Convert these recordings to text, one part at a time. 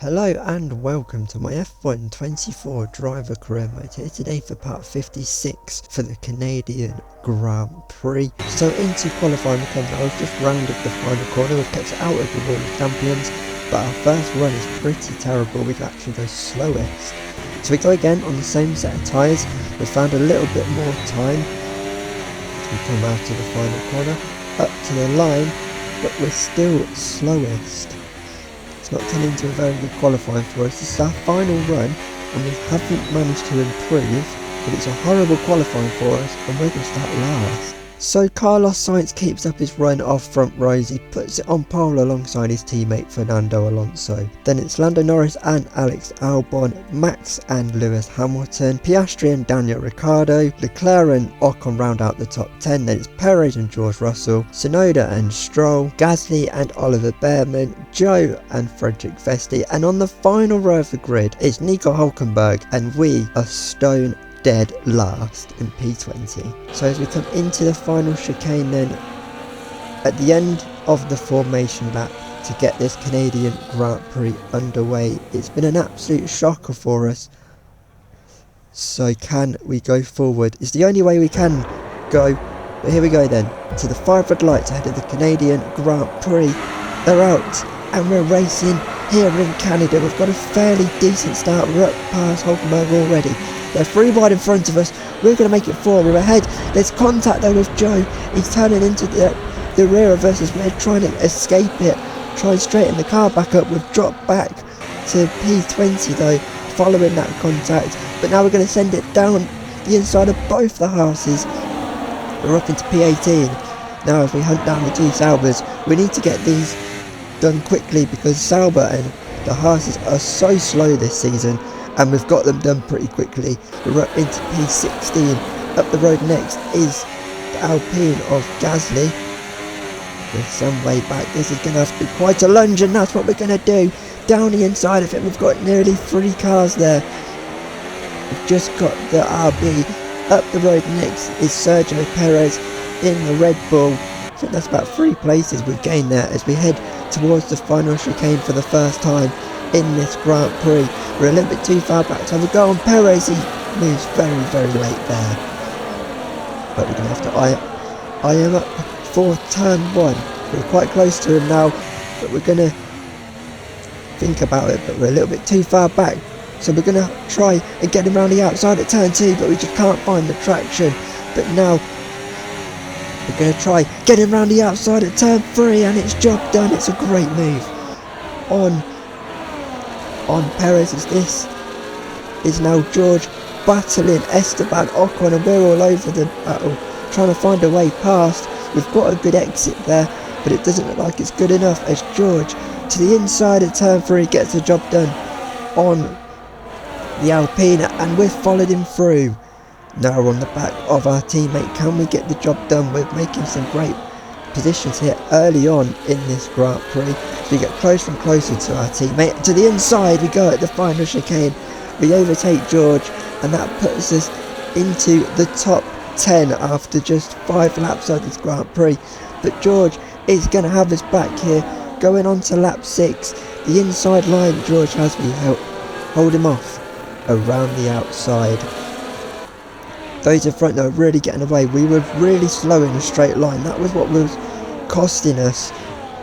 Hello and welcome to my F1 24 driver career mode here today for part 56 for the Canadian Grand Prix. So into qualifying we come now. We've just rounded the final corner, we've kept it out of the Wall of Champions, but our first run is pretty terrible. We actually go slowest. So we go again on the same set of tyres. We found a little bit more time as we come out of the final corner, up to the line, but we're still slowest. It's not turned into a very good qualifying for us. This is our final run and we haven't managed to improve, but it's a horrible qualifying for us and we're going to start last. So Carlos Sainz keeps up his run off front rows. He puts it on pole alongside his teammate Fernando Alonso. Then it's Lando Norris and Alex Albon, Max and Lewis Hamilton, Piastri and Daniel Ricciardo, Leclerc and Ocon round out the top 10. Then it's Perez and George Russell, Tsunoda and Stroll, Gasly and Oliver Bearman, Joe and Frederick Vesti, and on the final row of the grid is Nico Hulkenberg, and we are stone dead last in P20. So as we come into the final chicane then, at the end of the formation lap to get this Canadian Grand Prix underway, it's been an absolute shocker for us. So can we go forward? It's the only way we can go, but here we go then, to the 5 red lights ahead of the Canadian Grand Prix. They're out and we're racing here in Canada. We've got a fairly decent start. We're up past Hulkenberg already. They're 3 wide in front of us. We're going to make it 4. We're ahead. There's contact though with Joe. He's turning into the rear of us as we're trying to escape it. Try and straighten the car back up. We've dropped back to P20 though, following that contact. But now we're going to send it down the inside of both the Haas's. We're up into P18. Now as we hunt down the 2 Saubers, we need to get these done quickly because Sauber and the Haas's are so slow this season. And we've got them done pretty quickly. We're up into P16. Up the road next is the Alpine of Gasly. With some way back, this is going to have to be quite a lunge, and that's what we're going to do. Down the inside of it, we've got nearly 3 cars there. We've just got the RB. Up the road next is Sergio Perez in the Red Bull. I think that's about 3 places we've gained there as we head towards the final chicane for the first time in this Grand Prix. We're a little bit too far back to have a go on Perez. He moves very, very late there. But we're going to have to eye him up for turn 1. We're quite close to him now, but we're going to think about it, but we're a little bit too far back. So we're going to try and get him around the outside at turn 2, but we just can't find the traction. But now we're going to try get him around the outside at turn 3, and it's job done. It's a great move on Perez, as this is now George battling Esteban Ocon, and we're all over the battle trying to find a way past. We've got a good exit there, but it doesn't look like it's good enough as George to the inside of turn 3 gets the job done on the Alpine, and we've followed him through. Now we're on the back of our teammate. Can we get the job done? We're making some great positions here early on in this Grand Prix. So we get closer and closer to our teammate. To the inside we go at the final chicane. We overtake George, and that puts us into the top 10 after just 5 laps of this Grand Prix. But George is going to have us back here. Going on to lap 6. The inside line George has, we hold him off around the outside. Those in front though are really getting away. We were really slow in a straight line. That was what was costing us.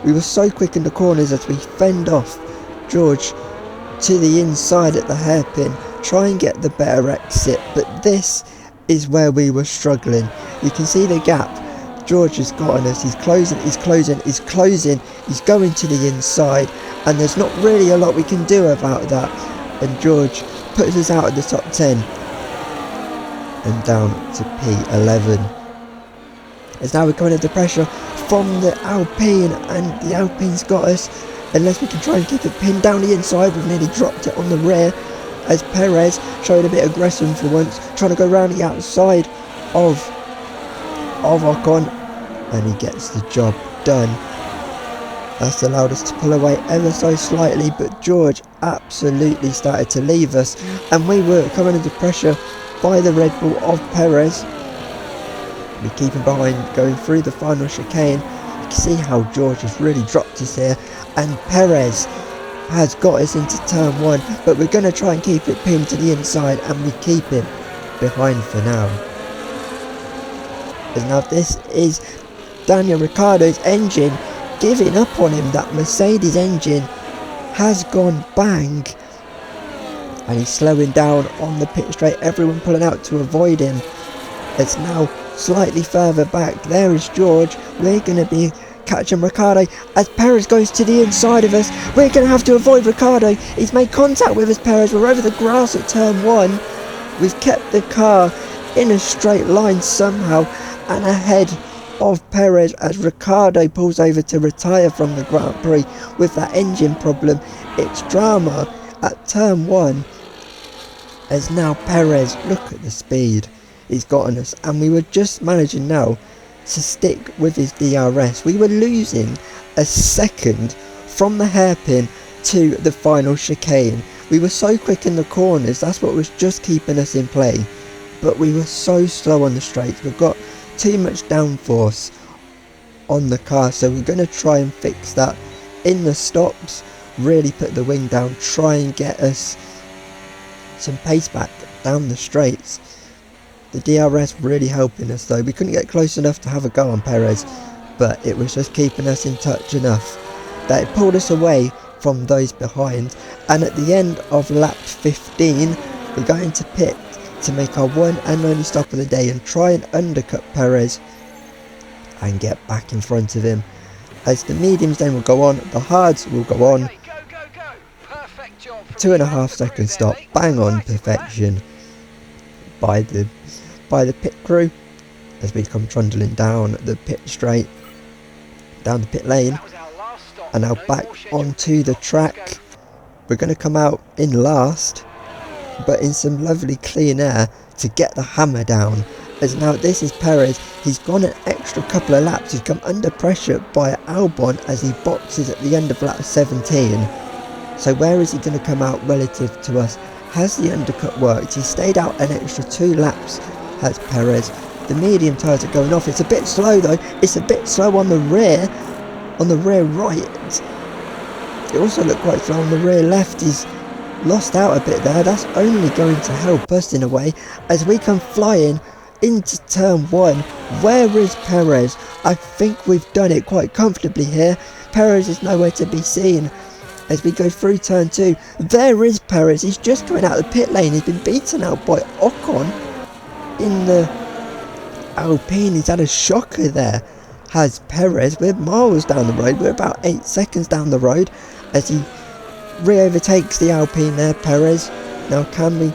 We were so quick in the corners as we fend off George to the inside at the hairpin. Try and get the better exit. But this is where we were struggling. You can see the gap. George has got on us. He's closing. He's going to the inside. And there's not really a lot we can do about that. And George puts us out of the top 10. And down to P11. As now we're coming under pressure from the Alpine, and the Alpine's got us. Unless we can try and keep it pinned down the inside, we've nearly dropped it on the rear. As Perez showed a bit of aggression for once, trying to go around the outside of Ocon, and he gets the job done. That's allowed us to pull away ever so slightly, but George absolutely started to leave us, and we were coming under pressure by the Red Bull of Perez. We keep him behind going through the final chicane. You can see how George has really dropped us here, and Perez has got us into turn 1, but we're going to try and keep it pinned to the inside, and we keep it behind for now. As now this is Daniel Ricciardo's engine giving up on him. That Mercedes engine has gone bang, and he's slowing down on the pit straight. Everyone pulling out to avoid him. It's now slightly further back. There is George. We're going to be catching Ricciardo as Perez goes to the inside of us. We're going to have to avoid Ricciardo. He's made contact with us, Perez. We're over the grass at turn 1. We've kept the car in a straight line somehow and ahead of Perez as Ricciardo pulls over to retire from the Grand Prix with that engine problem. It's drama at turn 1 as now Perez, look at the speed he's gotten us, and we were just managing now to stick with his DRS. We were losing a second from the hairpin to the final chicane. We were so quick in the corners, that's what was just keeping us in play, but we were so slow on the straights. We've got too much downforce on the car, so we're going to try and fix that in the stops, really put the wing down, try and get us some pace back down the straights. The DRS really helping us though. We couldn't get close enough to have a go on Perez, but it was just keeping us in touch enough that it pulled us away from those behind. And at the end of lap 15, we're going to pit to make our one and only stop of the day and try and undercut Perez and get back in front of him. As the mediums then will go on, the hards will go on. 2.5 second stop, bang on perfection by the pit crew as we come trundling down the pit straight, down the pit lane, and now back onto the track. We're going to come out in last, but in some lovely clean air to get the hammer down. As now this is Perez, he's gone an extra couple of laps, he's come under pressure by Albon as he boxes at the end of lap 17. So where is he going to come out relative to us? Has the undercut worked? He stayed out an extra 2 laps, has Perez. The medium tyres are going off. It's a bit slow though. It's a bit slow on the rear right. It also looked quite slow on the rear left. He's lost out a bit there. That's only going to help us in a way as we come flying into turn 1. Where is Perez? I think we've done it quite comfortably here. Perez is nowhere to be seen. As we go through turn 2, there is Perez. He's just going out the pit lane. He's been beaten out by Ocon in the Alpine. He's had a shocker there, has Perez. We're miles down the road. We're about 8 seconds down the road as he re-overtakes the Alpine there, Perez. Now can the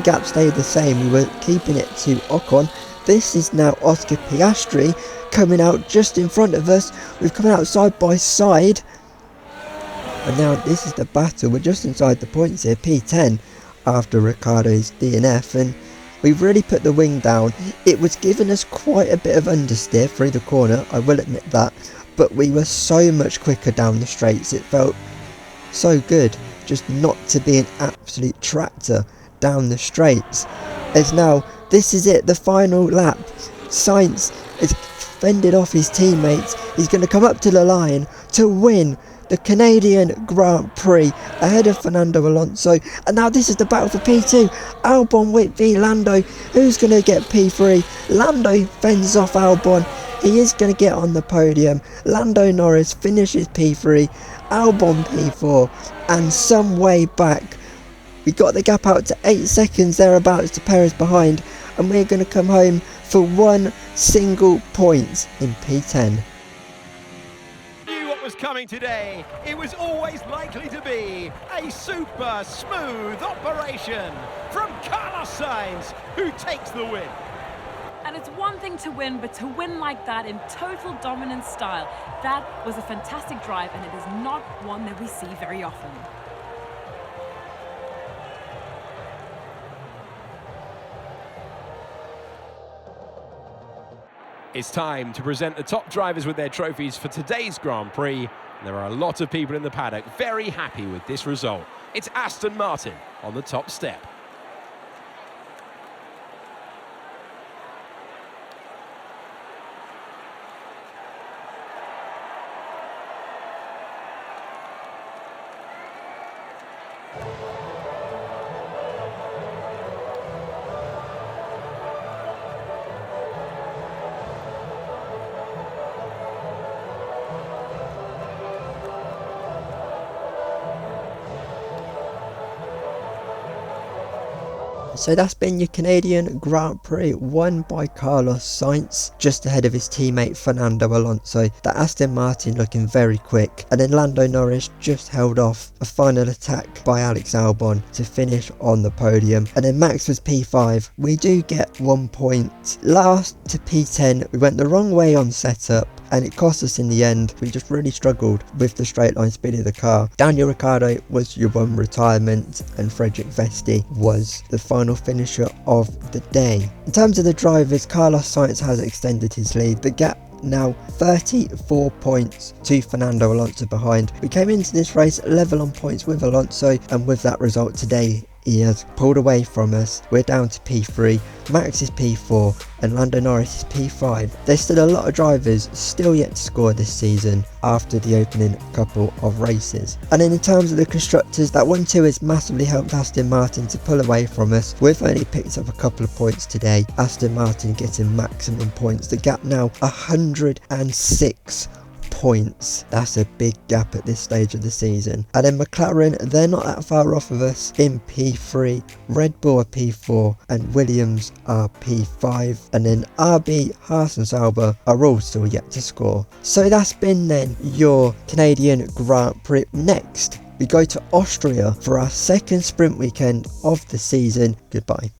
gap stay the same? We were keeping it to Ocon. This is now Oscar Piastri coming out just in front of us. We've come out side by side. And now this is the battle. We're just inside the points here, P10 after Ricciardo's DNF, and we've really put the wing down. It was giving us quite a bit of understeer through the corner, I will admit that, but we were so much quicker down the straights. It felt so good just not to be an absolute tractor down the straights. As now this is it, the final lap. Sainz has fended off his teammates. He's going to come up to the line to win the Canadian Grand Prix ahead of Fernando Alonso. And now this is the battle for P2. Albon v Lando. Who's going to get P3? Lando fends off Albon. He is going to get on the podium. Lando Norris finishes P3. Albon P4. And some way back, we got the gap out to 8 seconds thereabouts to Perez behind. And we're going to come home for one single point in P10. Was coming today. It was always likely to be a super smooth operation from Carlos Sainz, who takes the win. And it's one thing to win, but to win like that in total dominant style, that was a fantastic drive, and it is not one that we see very often. It's time to present the top drivers with their trophies for today's Grand Prix. There are a lot of people in the paddock very happy with this result. It's Aston Martin on the top step. So that's been your Canadian Grand Prix, won by Carlos Sainz, just ahead of his teammate Fernando Alonso. That Aston Martin looking very quick, and then Lando Norris just held off a final attack by Alex Albon to finish on the podium. And then Max was P5. We do get 1 point. Last to P10, we went the wrong way on setup, and it cost us in the end. We just really struggled with the straight line speed of the car. Daniel Ricciardo was your one retirement, and Frederick Vesti was the final finisher of the day. In terms of the drivers, Carlos Sainz has extended his lead. The gap now 34 points to Fernando Alonso behind. We came into this race level on points with Alonso, and with that result today, he has pulled away from us. We're down to P3, Max is P4 and Lando Norris is P5. There's still a lot of drivers still yet to score this season after the opening couple of races. And then in terms of the constructors, that 1-2 has massively helped Aston Martin to pull away from us. We've only picked up a couple of points today. Aston Martin getting maximum points. The gap now 106 points. That's a big gap at this stage of the season. And then McLaren, they're not that far off of us in P3. Red Bull are P4 and Williams are P5. And then RB, Haas and Sauber are all still yet to score. So that's been then your Canadian Grand Prix. Next, we go to Austria for our second sprint weekend of the season. Goodbye.